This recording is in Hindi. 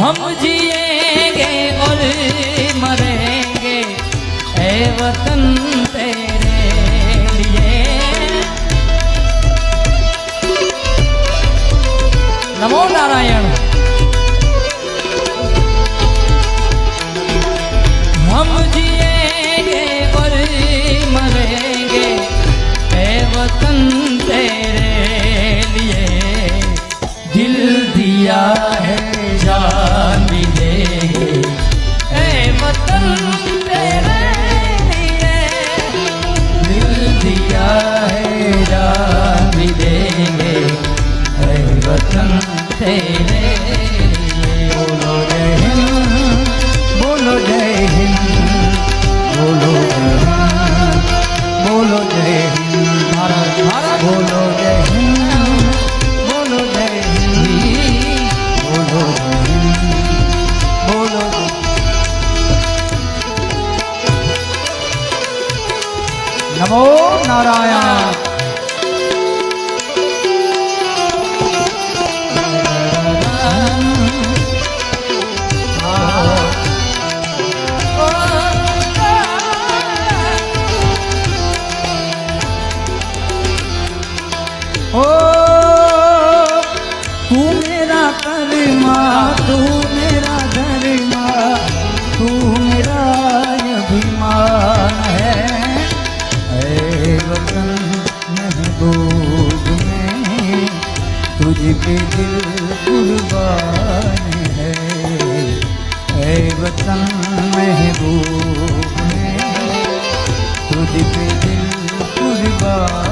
हम जिएंगे और मरेंगे ऐ वतन तेरे लिए। नमो नारायण। हम जिएंगे और मरेंगे ऐ वतन तेरे लिए। दिल दिया है जान भी देंगे ऐ वतन तेरे लिए। दिल दिया है जान भी देंगे ऐ वतन तेरे लिए। बोलो जय हिंद, बोलो जय हिंद, बोलो जय हिंद, बोलो जय हिंद भारत भारत। बोलो जय हिंद, बोलो जय हिंद, बोलो जय हिंद, बोलो नमो नारायण। ओ तू मेरा करमा, तू मेरा धर्मा, तू मेरा अभिमान है। ऐ वतन महबूब में तुझ पे दिल कुर्बान है। ऐ वतन महबूब में तुझ पे दिल कुर्बान